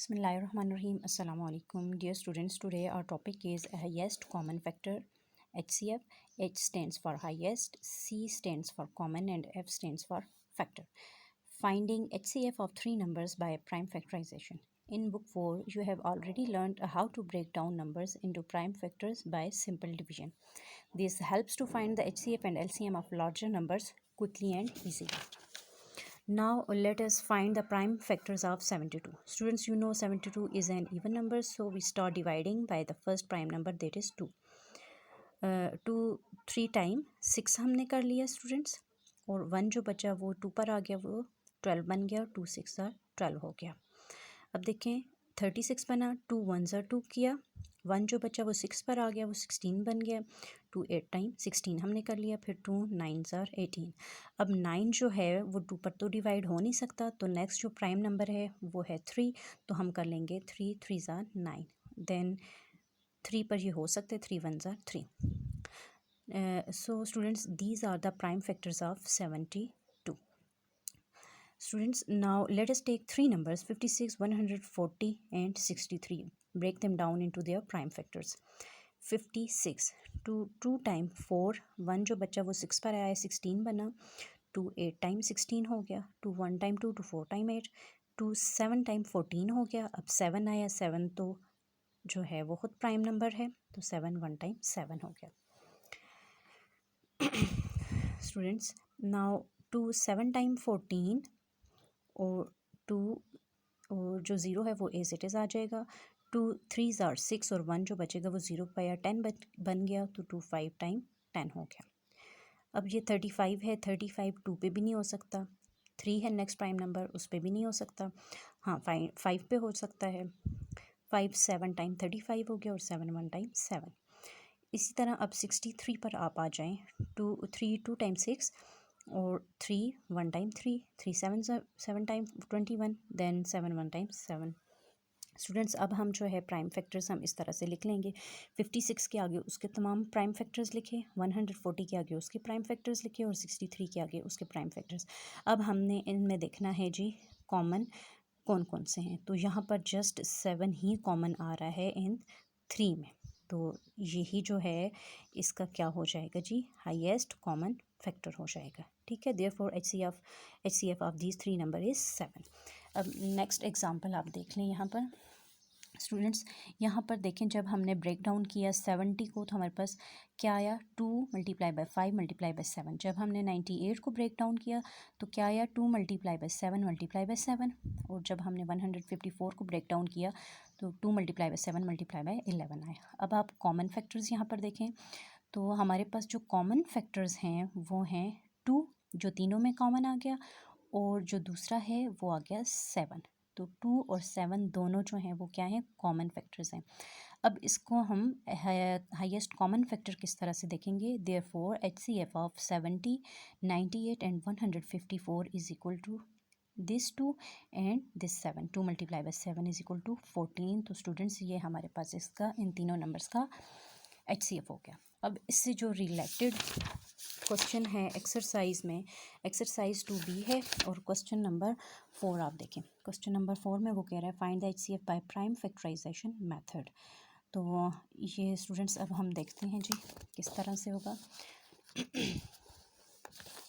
Bismillahirrahmanirrahim. Assalamu alaikum. Dear students, today our topic is highest common factor HCF. H stands for highest, C stands for common, and F stands for factor. Finding HCF of three numbers by prime factorization. In book 4, you have already learned how to break down numbers into prime factors by simple division. This helps to find the HCF and LCM of larger numbers quickly and easily. Now let us find the prime factors of 72. Students, you know 72 is an even number, so we start dividing by the first prime number, that is 2. 2 3 time 6 हमने कर लिया students, और 1 जो बचा वो 2 पर आ गया, वो 12 बन गया, और 2 6 12 हो गया. अब देखें 36 बना, 2 1 2 किया, 1 जो बचा वो 6 पर आ गया, वो 16 बन गया. 2 8 टाइम 16 हमने कर लिया, फिर 2 9 18. अब 9 जो है वो 2 पर तो डिवाइड हो नहीं सकता, तो नेक्स्ट जो प्राइम नंबर है वो है 3, तो हम कर लेंगे 3 3 9. देन 3 पर ये हो सकते 3 1 3. So students, these are the prime factors of 72. Students, now let us take three numbers 56, 140 and 63. Break them down into their prime factors. 56, 2 time 4, 1 जो बच्चा वो 6 पर आया, 16 बना. 2 8 टाइम 16 हो गया. 2 1 टाइम 2, 2 4 टाइम 8. 2 7 टाइम 14 हो गया. अब 7 आया, 7 तो जो है वो खुद प्राइम नंबर है, तो 7 1 टाइम 7 हो गया. स्टूडेंट्स, नाउ 2 7 टाइम 14 और 2 और जो ज़ीरो है वो एज इट इज़ आ जाएगा. 2 3 6 और 1 जो बचेगा वो ज़ीरो पाया 10 बन गया, तो 2 5 टाइम 10 हो गया. अब ये 35 है, 35 2 पे भी नहीं हो सकता. 3 है नेक्स्ट प्राइम नंबर, उस पर भी नहीं हो सकता. हाँ 5 पे हो सकता है. 5 7 टाइम 35 हो गया, और 7 1 टाइम 7. इसी तरह अब 63 पर आप आ जाएं. 2 टाइम 6 और 3 1 time 3 7 time 21, then 7 1 time 7. Students, अब हम जो है प्राइम फैक्टर्स हम इस तरह से लिख लेंगे. 56 के आगे उसके तमाम प्राइम फैक्टर्स लिखे, 140 के आगे उसके प्राइम फैक्टर्स लिखे, और 63 के आगे उसके प्राइम फैक्टर्स. अब हमने इनमें देखना है जी कॉमन कौन कौन से हैं. तो यहाँ पर जस्ट 7 ही कॉमन आ रहा है इन 3 में, तो यही जो है इसका क्या हो जाएगा जी, हाईएस्ट कॉमन फैक्टर हो जाएगा. ठीक है, therefore HCF of these 3 number is 7. अब नेक्स्ट एग्जांपल आप देख लें यहाँ पर. स्टूडेंट्स, यहाँ पर देखें, जब हमने ब्रेक डाउन किया 70 को, तो हमारे पास क्या आया, 2 मल्टीप्लाई बाय 5 मल्टीप्लाई बाय 7. जब हमने 98 को ब्रेक डाउन किया तो क्या आया, 2 मल्टीप्लाई बाय 7 मल्टीप्लाई बाय 7. और जब हमने 154 को ब्रेक डाउन किया तो 2 मल्टीप्लाई बाय 7 मल्टीप्लाई बाय 11 आया. अब आप कॉमन फैक्टर्स यहाँ पर देखें, तो हमारे पास जो कॉमन फैक्टर्स हैं वो हैं 2, जो तीनों में कॉमन आ गया, और जो दूसरा है वो आ गया 7. तो 2 और 7 दोनों जो हैं वो क्या हैं, कॉमन फैक्टर्स हैं. अब इसको हम हाईएस्ट कॉमन फैक्टर किस तरह से देखेंगे. Therefore HCF of 70, 98 and 154 is equal to this 2 and this 7. 2 multiply by 7 is equal to 14. तो स्टूडेंट्स, ये हमारे पास इसका इन तीनों नंबर्स का HCF हो गया. अब इससे जो रिलेटेड क्वेश्चन है एक्सरसाइज में, एक्सरसाइज 2B है, और क्वेश्चन नंबर 4 आप देखें. क्वेश्चन नंबर 4 में वो कह रहा है find the HCF by prime factorisation method. तो ये स्टूडेंट्स अब हम देखते हैं जी किस तरह से होगा.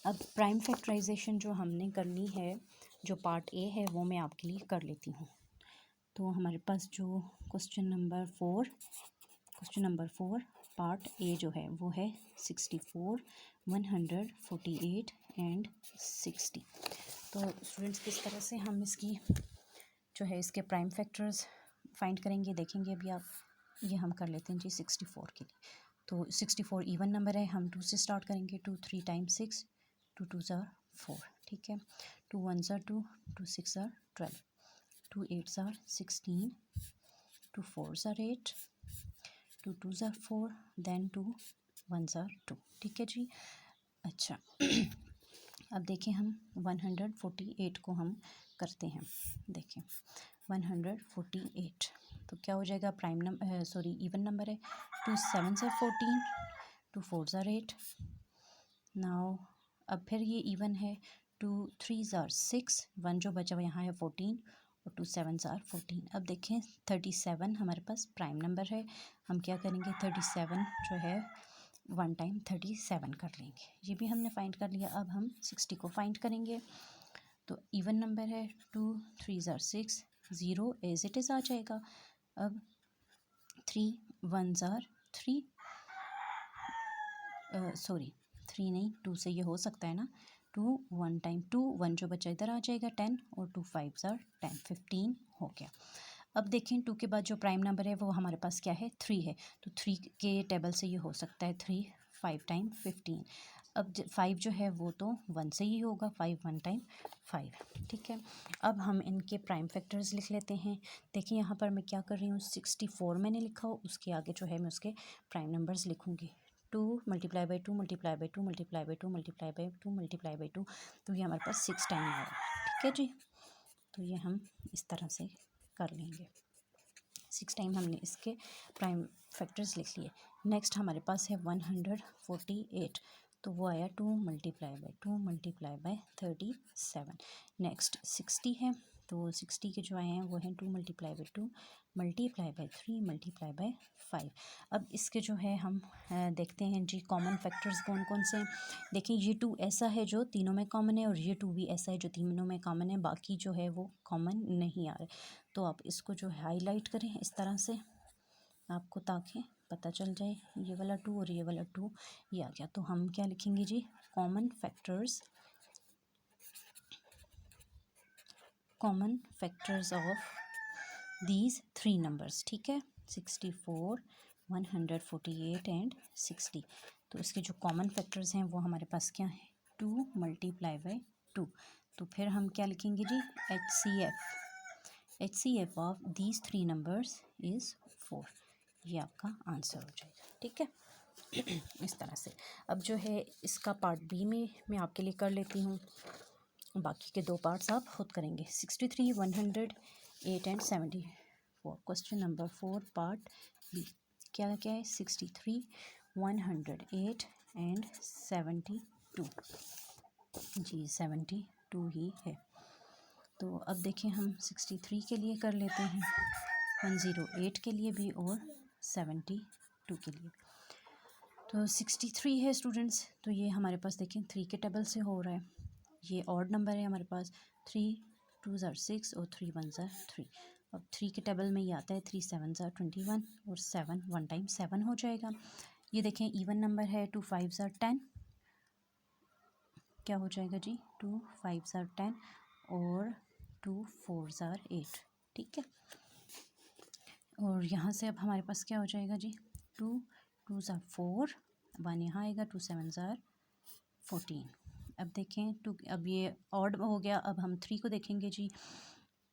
अब प्राइम फैक्टराइजेशन जो हमने करनी है, जो पार्ट ए है वो मैं आपके लिए कर लेती हूँ. तो हमारे पास जो क्वेश्चन नंबर 4 पार्ट ए जो है वो है 64, 148 एंड 60. तो स्टूडेंट्स, किस तरह से हम इसकी जो है इसके प्राइम फैक्टर्स फाइंड करेंगे देखेंगे अभी आप. ये हम कर लेते हैं जी 64 के लिए. तो 64 इवन नंबर है, हम 2 से स्टार्ट करेंगे. 2 3 टाइम 6, 2 2 4. ठीक है, 2 1 2, 2 6 12, 2 8 16, 2 4 8, 2 2 4, देन 2 1 2. ठीक है जी. अच्छा, अब देखें हम 148 को हम करते हैं. देखें 148 तो क्या हो जाएगा, prime number sorry even number है. 2 7 14, 2 4 8. नाउ अब फिर ये इवन है. 2 3 6, 1 जो बचा हुआ यहाँ है 14, और 2 7s are 14। अब देखें 37 हमारे पास प्राइम नंबर है, हम क्या करेंगे 37 जो है 1 टाइम 37 कर लेंगे, ये भी हमने फाइंड कर लिया। अब हम 60 को फाइंड करेंगे, तो इवन नंबर है 2 3s are 6, 0 as it is आ जाएगा। अब 3 1s are 3, सॉरी 3 नहीं 2 से ये हो सकता है ना, 2 1 टाइम 2 1 जो बचा इधर आ जाएगा 10 और 2 5s are 10, 15 हो गया। अब देखें 2 के बाद जो प्राइम नंबर है वो हमारे पास क्या है 3 है, तो 3 के टेबल से ये हो सकता है 3 5 टाइम 15। अब 5 जो है वो तो 1 से ही होगा, 5 1 टाइम 5, ठीक है। अब हम इनके प्राइम फैक्टर्स लिख लेते हैं। देखिए यहाँ पर मैं क्या कर रही हूँ 64 मैंने लिखा हो, उसके आगे जो है मैं उसके प्राइम नंबर्स लिखूँगी। 2 multiply by 2 multiply by 2 multiply by 2 multiply by 2 multiply by 2, तो ये हमारे पास 6 टाइम आएगा, ठीक है जी। तो ये हम इस तरह से कर लेंगे, 6 टाइम हमने इसके प्राइम फैक्टर्स लिख लिए। नेक्स्ट हमारे पास है 148, तो वो आया 2 multiply by 2 multiply by 37। Next 60 है, तो 60 के जो आए हैं वो हैं 2 multiply by 2 multiply by 3 multiply by 5। अब इसके जो है हम देखते हैं जी कॉमन फैक्टर्स कौन कौन से हैं। देखिए ये 2 ऐसा है जो तीनों में कॉमन है, और ये 2 भी ऐसा है जो तीनों में कॉमन है, बाकी जो है वो कॉमन नहीं आ रहे। तो आप इसको जो है हाईलाइट करें इस तरह से आपको, ताकि पता चल जाए ये वाला 2 और ये वाला 2 ये आ गया। तो हम क्या लिखेंगे जी common factors of these 3 numbers, ठीक है 64 148 एंड 60। तो इसके जो कॉमन फैक्टर्स हैं वो हमारे पास क्या है 2 मल्टीप्लाई बाई 2। तो फिर हम क्या लिखेंगे जी HCF of these 3 numbers is 4, ये आपका आंसर हो जाएगा, ठीक है इस तरह से। अब जो है इसका पार्ट बी में मैं आपके लिए कर लेती हूँ, बाकी के 2 पार्ट्स आप खुद करेंगे। 63 108 and 74, question number 4 part B. क्या क्या है 63 108 एंड 72 जी 72 ही है। तो अब देखें हम 63 के लिए कर लेते हैं, 108 के लिए भी और 72 के लिए। तो 63 है स्टूडेंट्स, तो ये हमारे पास देखें 3 के टेबल से हो रहा है, ये ऑड नंबर है हमारे पास, 3 2s are 6 और 3 1s are 3। अब 3 के टेबल में ये आता है 3 7s are 21 और 7 1 टाइम 7 हो जाएगा। ये देखें इवन नंबर है 2 5s are 10, क्या हो जाएगा जी 2 5s are 10 और 2 4s are 8, ठीक है। और यहाँ से अब हमारे पास क्या हो जाएगा जी 2 2s are 4, 1 यहाँ आएगा, 2 7s are 14। अब देखें 2, अब ये ऑड हो गया। अब हम 3 को देखेंगे जी,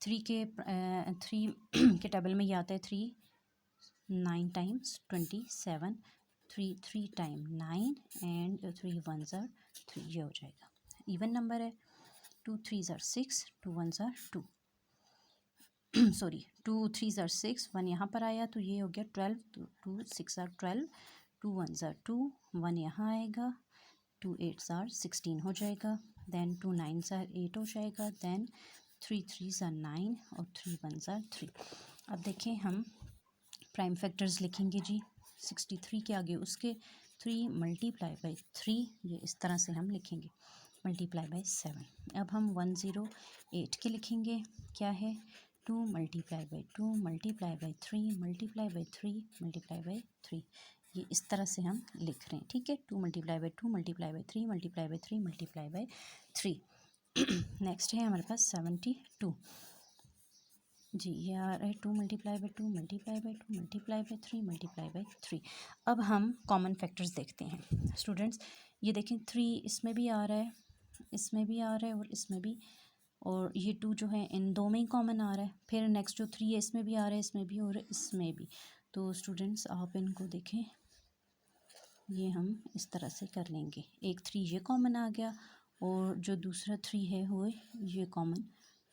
3 के टेबल में ये आता है 3 9 times 27, 3 time 9 and 3 1s are 3, ये हो जाएगा। इवन नंबर है 2 3s are 6 2 1s are 2 sorry 2 3s are 6, 1 यहाँ पर आया तो ये हो गया 12, 2 6 are 12, 2 1s are 2, 1 यहाँ आएगा, 2 8s are 16 हो जाएगा, देन 2 9s are 8 हो जाएगा, देन 3 3s are 9 और 3 1s are 3। अब देखें हम प्राइम फैक्टर्स लिखेंगे जी, 63 के आगे उसके 3 मल्टीप्लाई बाई 3, ये इस तरह से हम लिखेंगे मल्टीप्लाई बाई 7। अब हम 108 के लिखेंगे, क्या है 2 multiply by 2 multiply by 3 multiply by 3 multiply by 3, ये इस तरह से हम लिख रहे हैं, ठीक है 2 multiply by 2 multiply by 3 multiply by 3 multiply by 3। Next है हमारे पास 72 जी, ये आ रहा है 2 multiply by 2 multiply by 2 multiply by 3 multiply by 3। अब हम कॉमन फैक्टर्स देखते हैं स्टूडेंट्स, ये देखें 3 इसमें भी आ रहा है, इसमें भी आ रहा है और इसमें भी, और ये 2 जो है इन दो में ही कॉमन आ रहा है। फिर नेक्स्ट जो 3 है इसमें भी आ रहा है, इसमें भी और इसमें भी। तो स्टूडेंट्स आप इनको देखें, ये हम इस तरह से कर लेंगे, एक 3 ये कॉमन आ गया और जो दूसरा 3 है वो ये कॉमन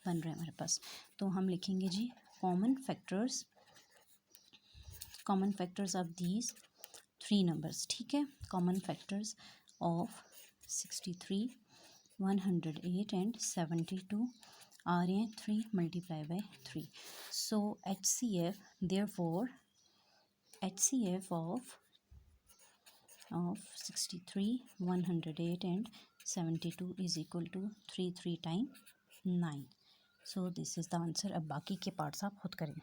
बन रहा है हमारे पास। तो हम लिखेंगे जी common factors of these 3 numbers, ठीक है कॉमन फैक्टर्स ऑफ 63 108 एंड 72 आ रहे हैं 3 multiply by 3। So HCF therefore HCF of 63, 108 and 72 is equal to 3 3 time 9। So this is the answer. अब बाकी के पार्ट्स आप खुद करें।